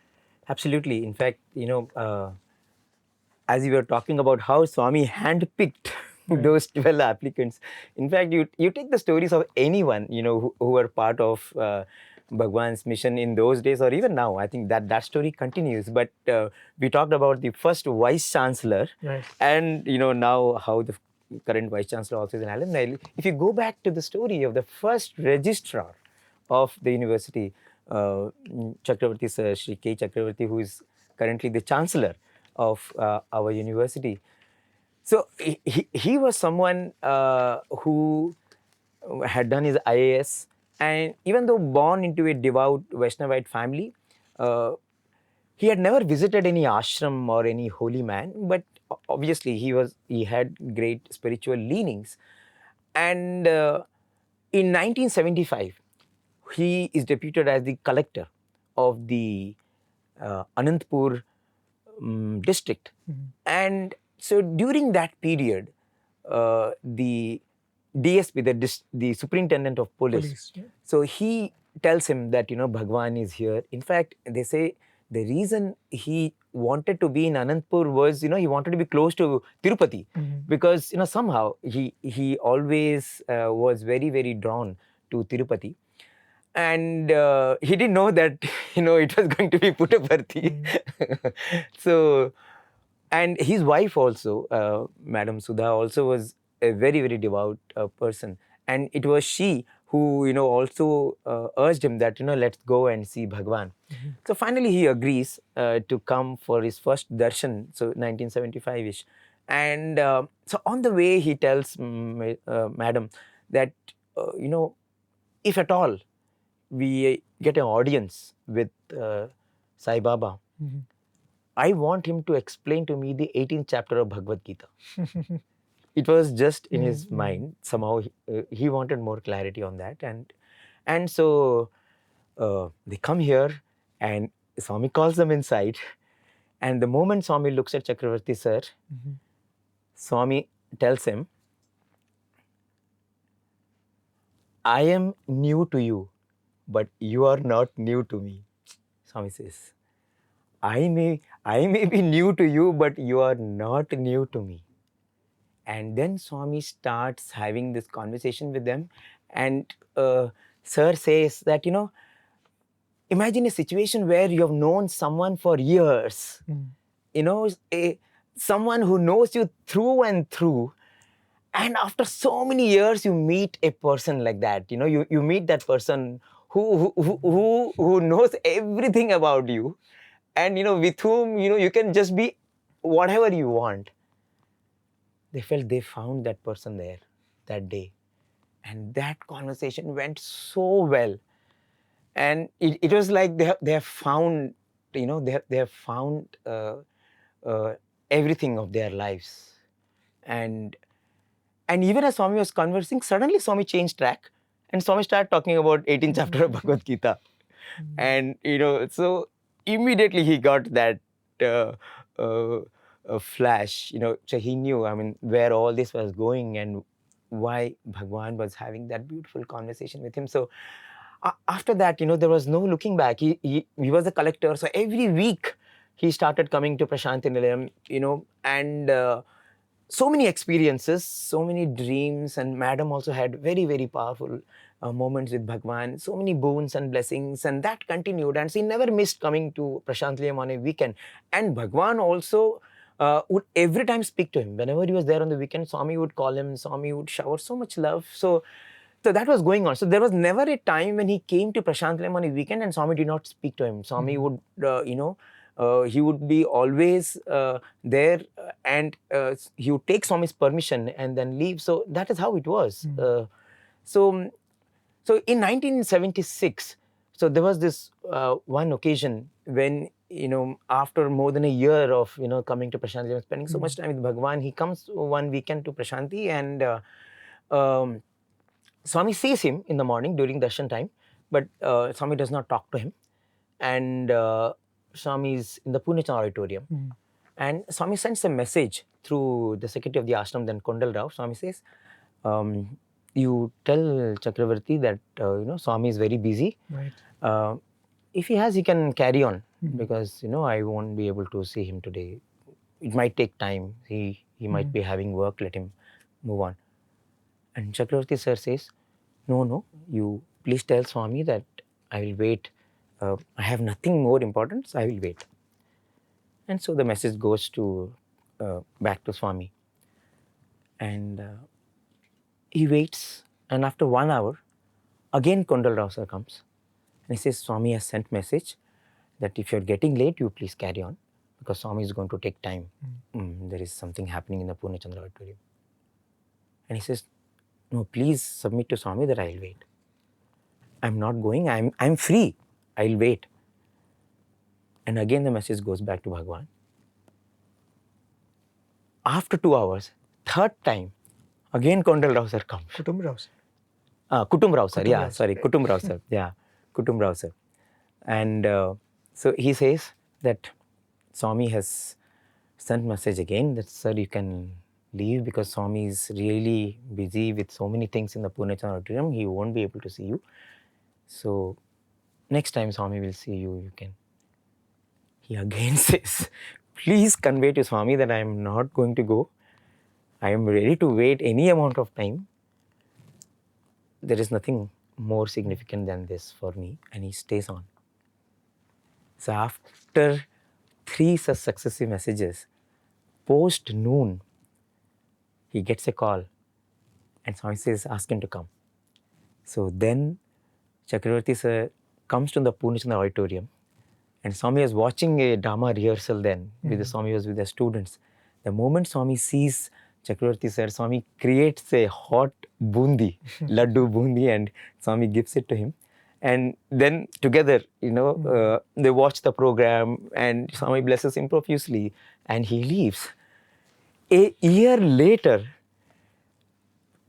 Absolutely. In fact, as you were talking about how Swami handpicked those 12 applicants. In fact, you take the stories of anyone, who were part of Bhagawan's mission in those days or even now. I think that story continues. But we talked about the first Vice Chancellor and, now how the current Vice Chancellor also is an alumni. If you go back to the story of the first registrar of the university, Chakravarti Sir, Sri K. Chakravarti, who is currently the Chancellor of our university. So he was someone who had done his IAS, and even though born into a devout Vaishnavite family, he had never visited any ashram or any holy man, but obviously he had great spiritual leanings. And in 1975, he is deputed as the collector of the Anantapur district. And so during that period, the DSP, the superintendent of police, so he tells him that, Bhagawan is here. In fact, they say The reason he wanted to be in Anantapur was, he wanted to be close to Tirupati, because, somehow he always was very, very drawn to Tirupati. And he didn't know that, it was going to be Puttaparthi. So, and his wife also, Madam Sudha, also was a very, very devout person. And it was she who, also urged him that, let's go and see Bhagawan. So finally he agrees to come for his first darshan, so 1975-ish. And so on the way he tells Madam that, if at all we get an audience with Sai Baba, I want him to explain to me the 18th chapter of Bhagavad Gita. It was just in his mind. Somehow he wanted more clarity on that. And so they come here and Swami calls them inside. And the moment Swami looks at Chakravarti sir, Swami tells him, I am new to you, but you are not new to me. Swami says, I may be new to you, but you are not new to me. And then Swami starts having this conversation with them. And sir says that, imagine a situation where you have known someone for years, someone who knows you through and through. And after so many years, you meet a person like that. You meet that person who knows everything about you, and with whom you can just be whatever you want. They felt they found that person there that day, and that conversation went so well. And it was like they have found, they have found everything of their lives. And even as Swami was conversing, suddenly Swami changed track and Swami started talking about 18th chapter of Bhagavad Gita. And, so immediately he got that flash, so he knew, where all this was going and why Bhagwan was having that beautiful conversation with him. So after that, there was no looking back. He was a collector. So every week he started coming to Prasanthi Nilayam, and so many experiences, so many dreams, and Madam also had very, very powerful moments with Bhagwan, so many boons and blessings, and that continued. And she never missed coming to Prasanthi Nilayam on a weekend. And Bhagwan also would every time speak to him. Whenever he was there on the weekend, Swami would call him, Swami would shower so much love. So that was going on. So there was never a time when he came to Prasanthi Nilayam on a weekend and Swami did not speak to him. Swami would, he would be always there, and he would take Swami's permission and then leave. So that is how it was. So in 1976, so there was this one occasion when, after more than a year of, coming to Prasanthi, spending so much time with Bhagawan, he comes one weekend to Prasanthi, and Swami sees him in the morning during darshan time, but Swami does not talk to him. And Swami is in the Pune auditorium. And Swami sends a message through the secretary of the ashram, then Kondal Rao. Swami says, you tell Chakravarti that, Swami is very busy. Right. If he has, he can carry on, because, I won't be able to see him today. It might take time. He might be having work. Let him move on. And Chakravarti sir says, no, you please tell Swami that I will wait. I have nothing more important, so I will wait. And so the message goes to back to Swami. And he waits, and after 1 hour, again Kondal Rao sir comes. And he says, Swami has sent message that if you're getting late, you please carry on, because Swami is going to take time. There is something happening in the Pune Chandra auditorium. And he says, no, please submit to Swami that I'll wait. I'm not going, I'm free, I'll wait. And again the message goes back to Bhagawan. After 2 hours, third time, again Kondal Rao sir comes. Kutum Rao sir. Kutum Rao sir, Kutum yeah, Rao sir. sorry, Kutum Rao sir, yeah, Kutum Rao sir. And so he says that Swami has sent message again that, sir, you can leave because Swami is really busy with so many things in the Pune auditorium. He won't be able to see you. So next time Swami will see you, you can. He again says, please convey to Swami that I am not going to go. I am ready to wait any amount of time. There is nothing more significant than this for me. And he stays on. So after 3 such successive messages, post noon, he gets a call and Swami says, ask him to come. So then Chakravarti sir comes to the Purnachandra auditorium, and Swami was watching a drama rehearsal then with the Swami was with the students. The moment Swami sees Chakravarti sir, Swami creates a hot bundi, laddu bundi, and Swami gives it to him. And then together, they watch the program and Swami blesses him profusely and he leaves. A year later,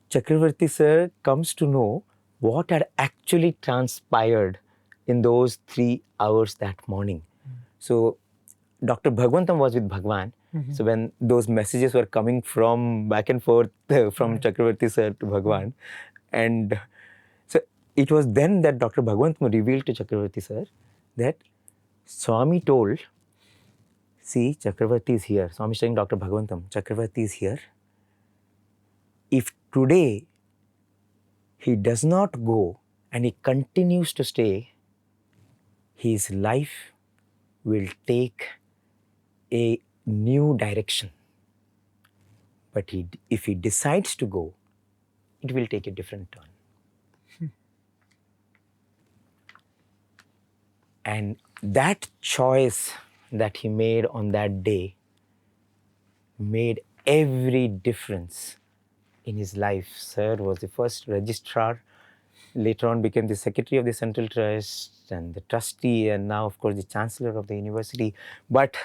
Chakravarti sir comes to know what had actually transpired in those 3 hours that morning. So Dr. Bhagwantam was with Bhagawan. So when those messages were coming from back and forth from Chakravarti sir to Bhagawan, and so it was then that Dr. Bhagwantam revealed to Chakravarti sir that Swami told, see, Chakravarti is here. Swami is saying, Dr. Bhagwantam, Chakravarti is here. If today he does not go and he continues to stay, his life will take a new direction. But if he decides to go, it will take a different turn. And that choice that he made on that day made every difference in his life. Sir was the first registrar, later on became the secretary of the Central Trust and the trustee, and now, of course, the chancellor of the university. But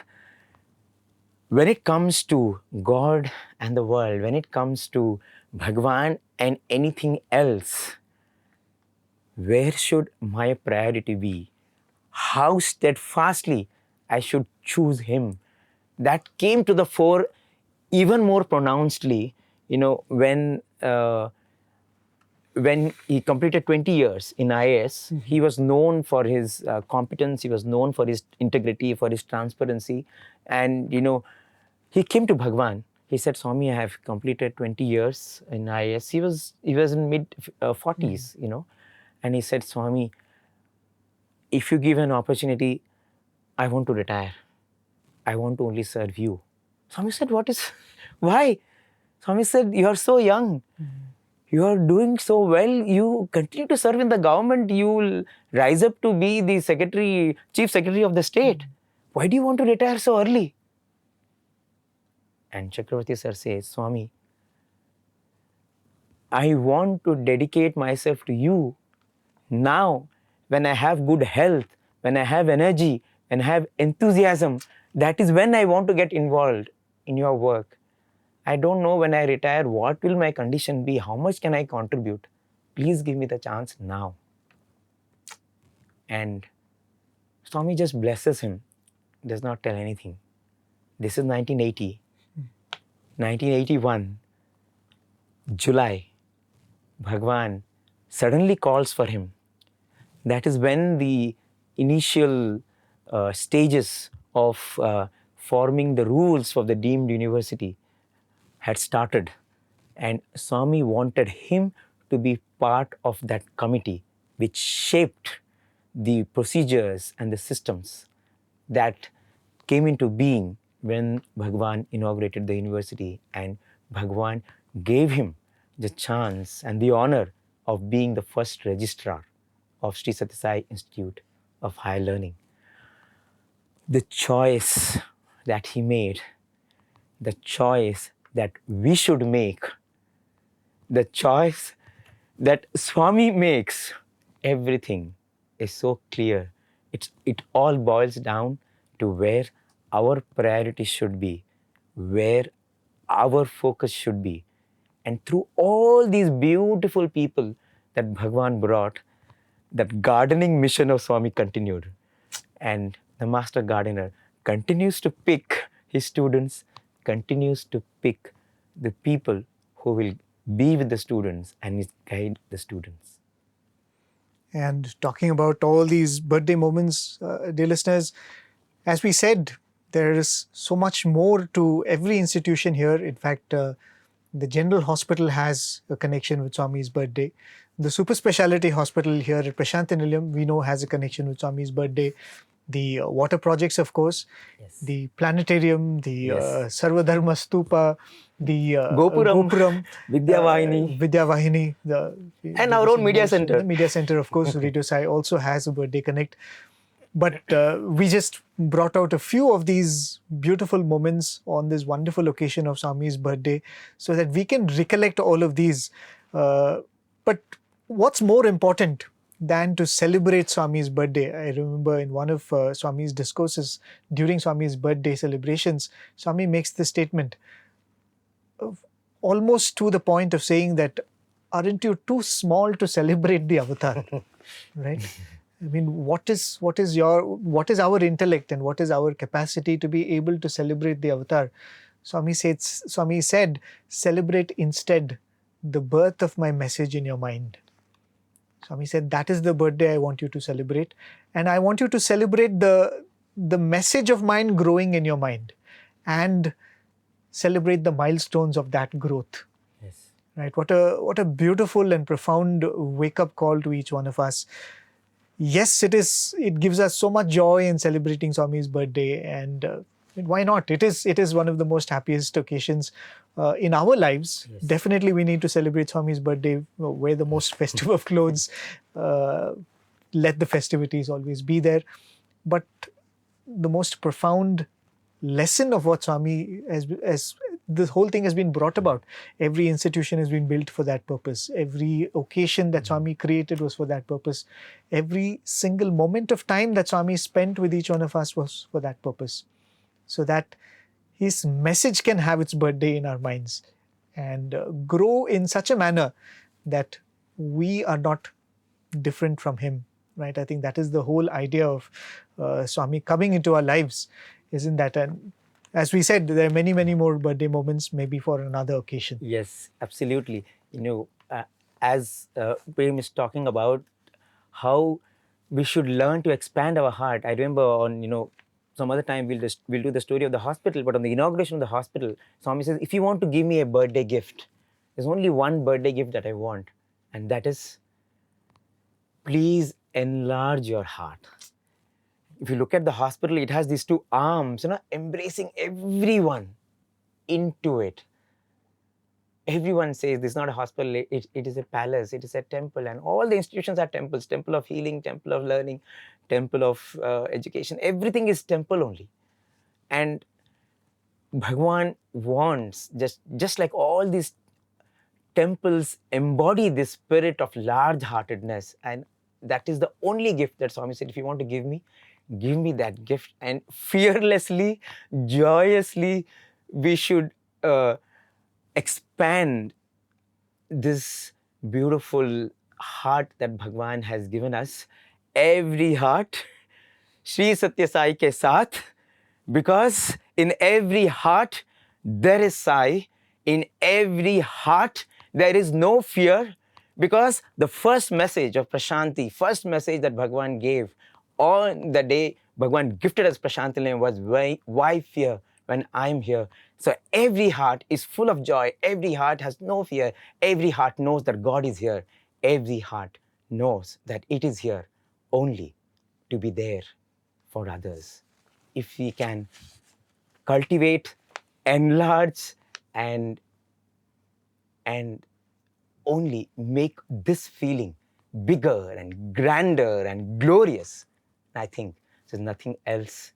when it comes to God and the world, when it comes to Bhagavan and anything else, where should my priority be? How steadfastly I should choose him? That came to the fore even more pronouncedly, when he completed 20 years in IAS. He was known for his competence, he was known for his integrity, for his transparency. And, he came to Bhagavan. He said, Swami, I have completed 20 years in IAS. He was in mid 40s, And he said, Swami, if you give an opportunity, I want to retire. I want to only serve you. Swami said, why? Swami said, you are so young. You are doing so well. You continue to serve in the government. You will rise up to be the chief secretary of the state. Why do you want to retire so early? And Chakravarti sir says, Swami, I want to dedicate myself to you now when I have good health, when I have energy, and have enthusiasm. That is when I want to get involved in your work. I don't know when I retire, what will my condition be? How much can I contribute? Please give me the chance now. And Swami just blesses him, does not tell anything. This is 1980. 1981, July, Bhagavan suddenly calls for him. That is when the initial stages of forming the rules of the deemed university had started. And Swami wanted him to be part of that committee which shaped the procedures and the systems that came into being when Bhagavan inaugurated the university, and Bhagavan gave him the chance and the honor of being the first registrar of Sri Sathya Sai Institute of Higher Learning. The choice that he made, the choice that we should make, the choice that Swami makes, everything is so clear. It all boils down to where our priority should be, where our focus should be. And through all these beautiful people that Bhagavan brought, that gardening mission of Swami continued. And the master gardener continues to pick his students, continues to pick the people who will be with the students and guide the students. And talking about all these birthday moments, dear listeners, as we said, there is so much more to every institution here. In fact, the General Hospital has a connection with Swami's birthday. The super speciality hospital here at Prasanthi Nilayam, we know, has a connection with Swami's birthday. The water projects, of course, the planetarium, the Sarvadharma Stupa, the Gopuram, Vidya Vahini, and our own media center. The media center, of course, Radio Sai also has a birthday connect. But we just brought out a few of these beautiful moments on this wonderful occasion of Swami's birthday so that we can recollect all of these. But what's more important than to celebrate Swami's birthday? I remember in one of Swami's discourses during Swami's birthday celebrations, Swami makes this statement, almost to the point of saying that, aren't you too small to celebrate the avatar? Right? I mean, what is our intellect and what is our capacity to be able to celebrate the avatar? Swami said, celebrate instead the birth of my message in your mind. Swami said, that is the birthday I want you to celebrate. And I want you to celebrate the message of mine growing in your mind and celebrate the milestones of that growth. Yes. Right? What a beautiful and profound wake-up call to each one of us. Yes, it gives us so much joy in celebrating Swami's birthday, and why not? It is one of the most happiest occasions in our lives. Yes. Definitely we need to celebrate Swami's birthday, wear the most festive of clothes, let the festivities always be there. But the most profound lesson of what Swami, as this whole thing has been brought about, every institution has been built for that purpose. Every occasion that Swami created was for that purpose. Every single moment of time that Swami spent with each one of us was for that purpose. So that his message can have its birthday in our minds and grow in such a manner that we are not different from him. Right? I think that is the whole idea of Swami coming into our lives, isn't that? And as we said, there are many, many more birthday moments, maybe for another occasion. Yes, absolutely. As Prem is talking about how we should learn to expand our heart. I remember on, some other time we'll do the story of the hospital, but on the inauguration of the hospital, Swami says, if you want to give me a birthday gift, there's only one birthday gift that I want, and that is, please enlarge your heart. If you look at the hospital, it has these two arms, embracing everyone into it. Everyone says this is not a hospital, it is a palace, it is a temple, and all the institutions are temples, temple of healing, temple of learning, temple of education, everything is temple only. And Bhagawan wants, just like all these temples embody this spirit of large-heartedness, and that is the only gift that Swami said, if you want to give me that gift, and fearlessly, joyously, we should expand this beautiful heart that Bhagavan has given us. Every heart, Sri Sathya Sai ke saath, because in every heart there is Sai, in every heart there is no fear, because the first message of Prasanthi, first message that Bhagavan gave on the day Bhagavan gifted us Prasanthi Nilayam was, why fear when I'm here? So every heart is full of joy, every heart has no fear, every heart knows that God is here, every heart knows that it is here only to be there for others. If we can cultivate, enlarge, and only make this feeling bigger and grander and glorious, I think there's nothing else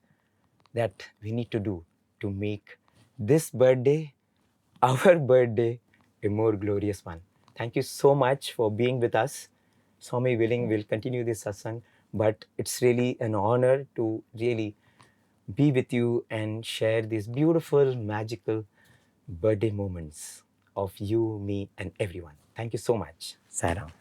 that we need to do to make this birthday, our birthday, a more glorious one. Thank you so much for being with us. Swami willing, we'll continue this satsang, but it's really an honor to really be with you and share these beautiful, magical birthday moments of you, me, and everyone. Thank you so much. Sai Ram.